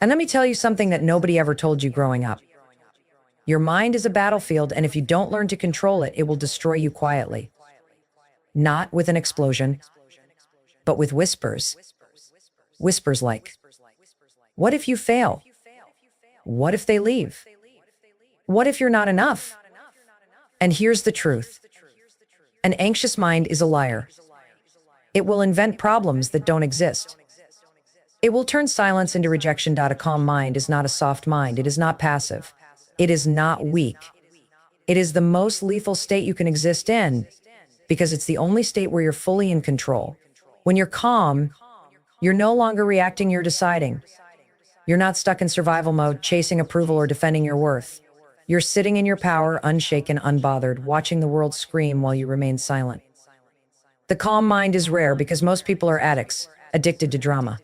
And let me tell you something that nobody ever told you growing up. Your mind is a battlefield, and if you don't learn to control it, it will destroy you quietly. Not with an explosion, but with whispers. Whispers like, what if you fail? What if they leave? What if you're not enough? And here's the truth. An anxious mind is a liar. It will invent problems that don't exist. It will turn silence into rejection. A calm mind is not a soft mind. It is not passive. It is not weak. It is the most lethal state you can exist in, because it's the only state where you're fully in control. When you're calm, you're no longer reacting, you're deciding. You're not stuck in survival mode, chasing approval or defending your worth. You're sitting in your power, unshaken, unbothered, watching the world scream while you remain silent. The calm mind is rare because most people are addicts, addicted to drama,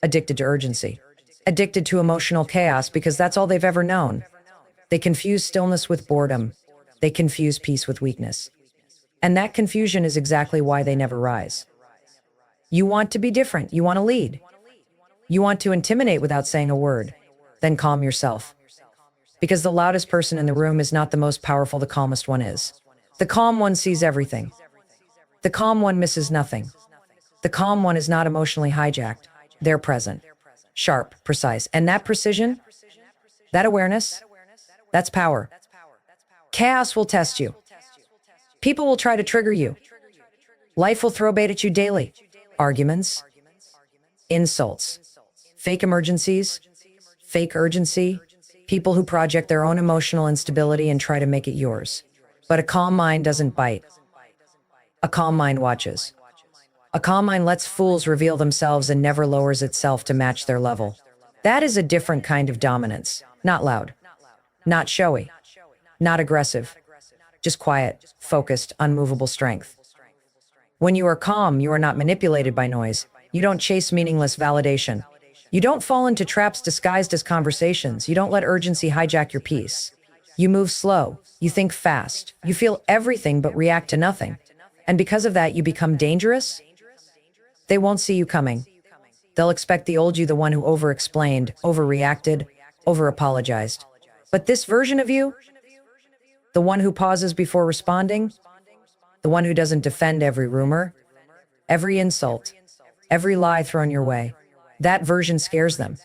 addicted to urgency, addicted to emotional chaos because that's all they've ever known. They confuse stillness with boredom. They confuse peace with weakness. And that confusion is exactly why they never rise. You want to be different. You want to lead. You want to intimidate without saying a word. Then calm yourself. Because the loudest person in the room is not the most powerful, the calmest one is. The calm one sees everything. The calm one misses nothing. The calm one is not emotionally hijacked. They're present, sharp, precise. And that precision, that awareness, that's power. Chaos will test you. People will try to trigger you. Life will throw bait at you daily. Arguments, insults, fake emergencies, fake urgency, people who project their own emotional instability and try to make it yours. But a calm mind doesn't bite. A calm mind watches. A calm mind lets fools reveal themselves and never lowers itself to match their level. That is a different kind of dominance. Not loud, not showy, not aggressive, just quiet, focused, unmovable strength. When you are calm, you are not manipulated by noise. You don't chase meaningless validation. You don't fall into traps disguised as conversations. You don't let urgency hijack your peace. You move slow. You think fast. You feel everything but react to nothing. And because of that, you become dangerous. They won't see you coming. They'll expect the old you, the one who over-explained, overreacted, over-apologized. But this version of you, the one who pauses before responding, the one who doesn't defend every rumor, every insult, every lie thrown your way, that version scares them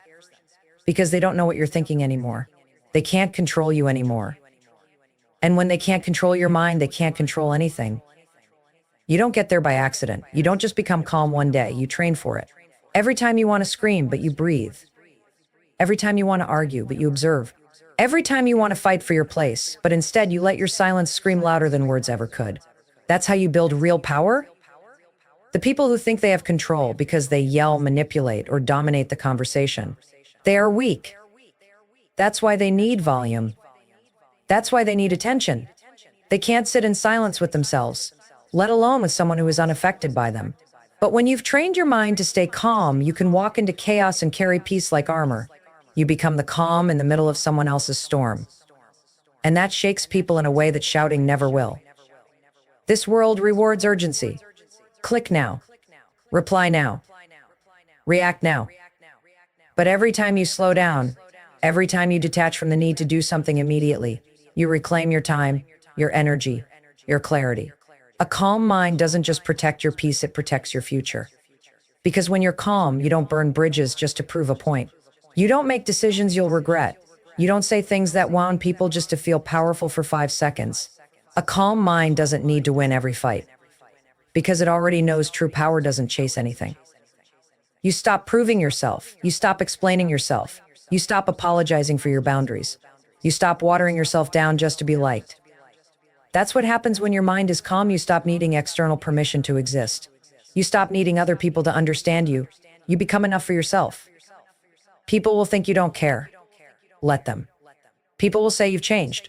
because they don't know what you're thinking anymore. They can't control you anymore. And when they can't control your mind, they can't control anything. You don't get there by accident. You don't just become calm one day. You train for it. Every time you want to scream, but you breathe. Every time you want to argue, but you observe. Every time you want to fight for your place, but instead you let your silence scream louder than words ever could. That's how you build real power. The people who think they have control because they yell, manipulate, or dominate the conversation, they are weak. That's why they need volume. That's why they need attention. They can't sit in silence with themselves, let alone with someone who is unaffected by them. But when you've trained your mind to stay calm, you can walk into chaos and carry peace like armor. You become the calm in the middle of someone else's storm. And that shakes people in a way that shouting never will. This world rewards urgency. Click now. Reply now. React now. But every time you slow down, every time you detach from the need to do something immediately, you reclaim your time, your energy, your clarity. A calm mind doesn't just protect your peace, it protects your future. Because when you're calm, you don't burn bridges just to prove a point. You don't make decisions you'll regret. You don't say things that wound people just to feel powerful for 5 seconds. A calm mind doesn't need to win every fight, because it already knows true power doesn't chase anything. You stop proving yourself. You stop explaining yourself. You stop apologizing for your boundaries. You stop watering yourself down just to be liked. That's what happens when your mind is calm. You stop needing external permission to exist. You stop needing other people to understand you. You become enough for yourself. People will think you don't care. Let them. People will say you've changed.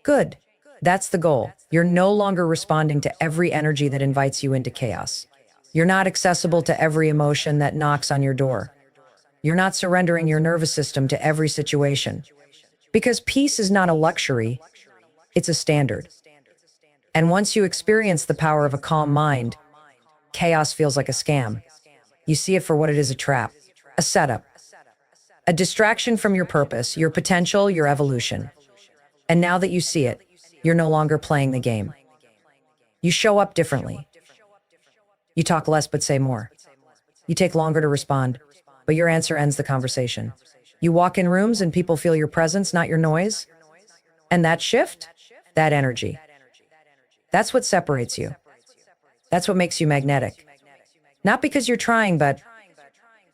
Good. That's the goal. You're no longer responding to every energy that invites you into chaos. You're not accessible to every emotion that knocks on your door. You're not surrendering your nervous system to every situation. Because peace is not a luxury, it's a standard. And once you experience the power of a calm mind, chaos feels like a scam. You see it for what it is, a trap, a setup, a distraction from your purpose, your potential, your evolution. And now that you see it, you're no longer playing the game. You show up differently. You talk less but say more. You take longer to respond, but your answer ends the conversation. You walk in rooms and people feel your presence, not your noise. And that shift, that energy, that's what separates you. That's what makes you magnetic. Not because you're trying, but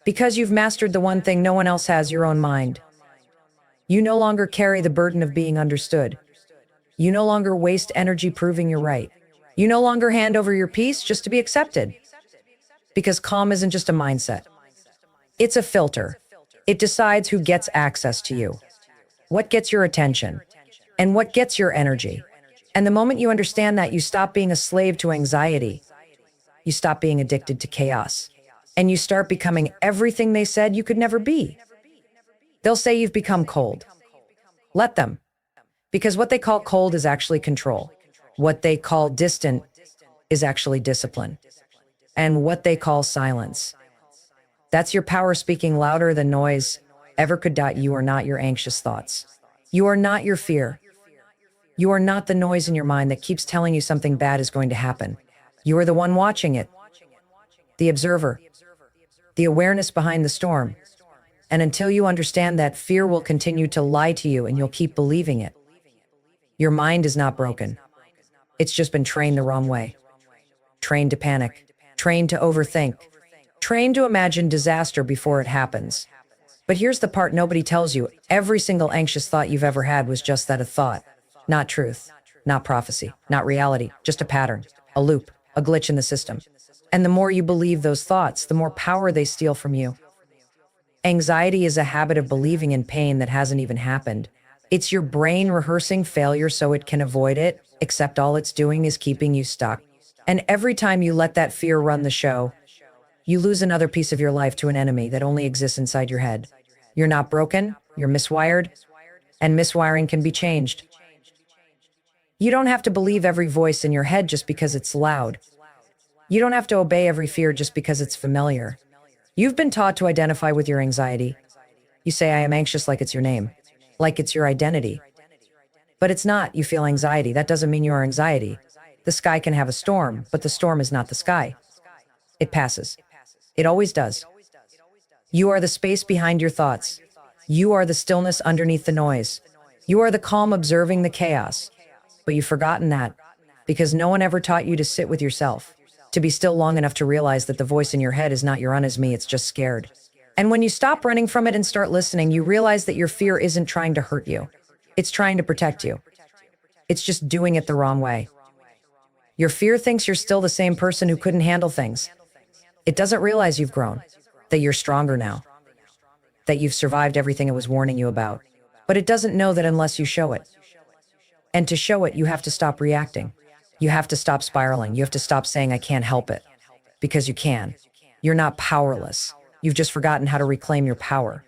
because you've mastered the one thing no one else has, your own mind. You no longer carry the burden of being understood. You no longer waste energy proving you're right. You no longer hand over your peace just to be accepted. Because calm isn't just a mindset. It's a filter. It decides who gets access to you, what gets your attention, and what gets your energy. And the moment you understand that, you stop being a slave to anxiety. You stop being addicted to chaos. And you start becoming everything they said you could never be. They'll say you've become cold. Let them. Because what they call cold is actually control. What they call distant is actually discipline. And what they call silence, that's your power speaking louder than noise ever could. You are not your anxious thoughts. You are not your fear. You are not the noise in your mind that keeps telling you something bad is going to happen. You are the one watching it, the observer, the awareness behind the storm. And until you understand that, fear will continue to lie to you and you'll keep believing it. Your mind is not broken. It's just been trained the wrong way. Trained to panic, trained to overthink, trained to imagine disaster before it happens. But here's the part nobody tells you. Every single anxious thought you've ever had was just that, a thought. Not truth, not prophecy, not reality, just a pattern, a loop, a glitch in the system. And the more you believe those thoughts, the more power they steal from you. Anxiety is a habit of believing in pain that hasn't even happened. It's your brain rehearsing failure so it can avoid it, except all it's doing is keeping you stuck. And every time you let that fear run the show, you lose another piece of your life to an enemy that only exists inside your head. You're not broken, you're miswired, and miswiring can be changed. You don't have to believe every voice in your head just because it's loud. You don't have to obey every fear just because it's familiar. You've been taught to identify with your anxiety. You say, I am anxious, like it's your name, like it's your identity. But it's not. You feel anxiety. That doesn't mean you are anxiety. The sky can have a storm, but the storm is not the sky. It passes. It always does. You are the space behind your thoughts. You are the stillness underneath the noise. You are the calm observing the chaos. But you've forgotten that because no one ever taught you to sit with yourself, to be still long enough to realize that the voice in your head is not your own as me, it's just scared. And when you stop running from it and start listening, you realize that your fear isn't trying to hurt you. It's trying to protect you. It's just doing it the wrong way. Your fear thinks you're still the same person who couldn't handle things. It doesn't realize you've grown, that you're stronger now, that you've survived everything it was warning you about. But it doesn't know that unless you show it. And to show it, you have to stop reacting. You have to stop spiraling. You have to stop saying, I can't help it. Because you can. You're not powerless. You've just forgotten how to reclaim your power.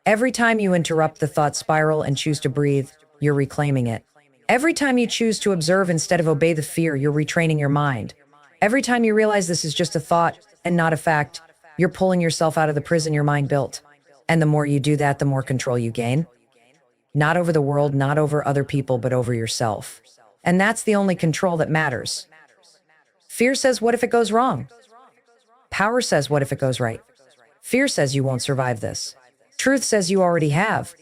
Every time you interrupt the thought spiral and choose to breathe, you're reclaiming it. Every time you choose to observe instead of obey the fear, you're retraining your mind. Every time you realize this is just a thought and not a fact, you're pulling yourself out of the prison your mind built. And the more you do that, the more control you gain. Not over the world, not over other people, but over yourself. And that's the only control that matters. Fear says, what if it goes wrong? Power says, what if it goes right? Fear says you won't survive this. Truth says you already have.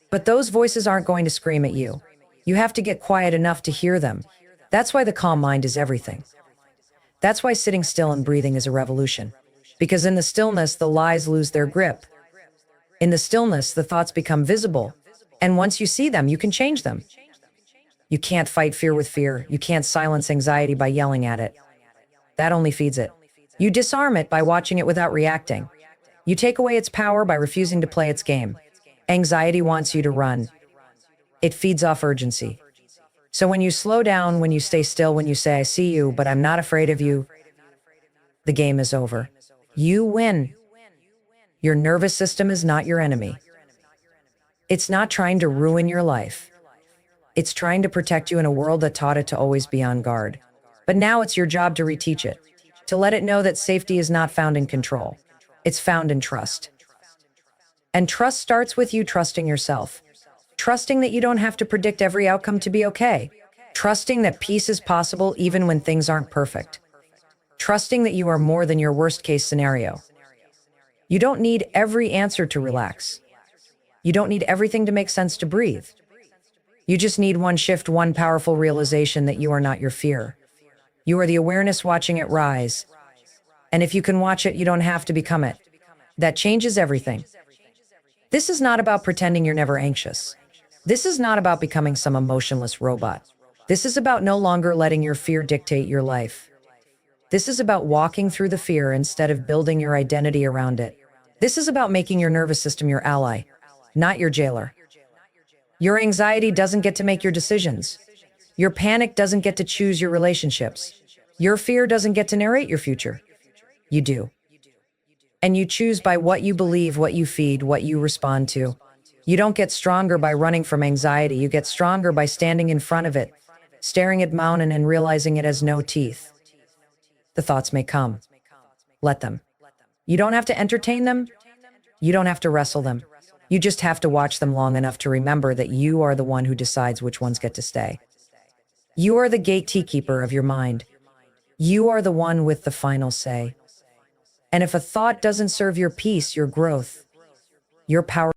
But those voices aren't going to scream at you. You have to get quiet enough to hear them. That's why the calm mind is everything. That's why sitting still and breathing is a revolution. Because in the stillness, the lies lose their grip. In the stillness, the thoughts become visible. And once you see them, you can change them. You can't fight fear with fear. You can't silence anxiety by yelling at it. That only feeds it. You disarm it by watching it without reacting. You take away its power by refusing to play its game. Anxiety wants you to run. It feeds off urgency. So when you slow down, when you stay still, when you say, I see you, but I'm not afraid of you, the game is over. You win. Your nervous system is not your enemy. It's not trying to ruin your life. It's trying to protect you in a world that taught it to always be on guard. But now it's your job to reteach it, to let it know that safety is not found in control. It's found in trust. And trust starts with you trusting yourself. Trusting that you don't have to predict every outcome to be okay. Trusting that peace is possible even when things aren't perfect. Trusting that you are more than your worst case scenario. You don't need every answer to relax. You don't need everything to make sense to breathe. You just need one shift, one powerful realization that you are not your fear. You are the awareness watching it rise. And if you can watch it, you don't have to become it. That changes everything. This is not about pretending you're never anxious. This is not about becoming some emotionless robot. This is about no longer letting your fear dictate your life. This is about walking through the fear instead of building your identity around it. This is about making your nervous system your ally, not your jailer. Your anxiety doesn't get to make your decisions. Your panic doesn't get to choose your relationships. Your fear doesn't get to narrate your future. You do. And you choose by what you believe, what you feed, what you respond to. You don't get stronger by running from anxiety. You get stronger by standing in front of it, staring at mountain and realizing it has no teeth. The thoughts may come. Let them. You don't have to entertain them. You don't have to wrestle them. You just have to watch them long enough to remember that you are the one who decides which ones get to stay. You are the gatekeeper of your mind. You are the one with the final say. And if a thought doesn't serve your peace, your growth, your power,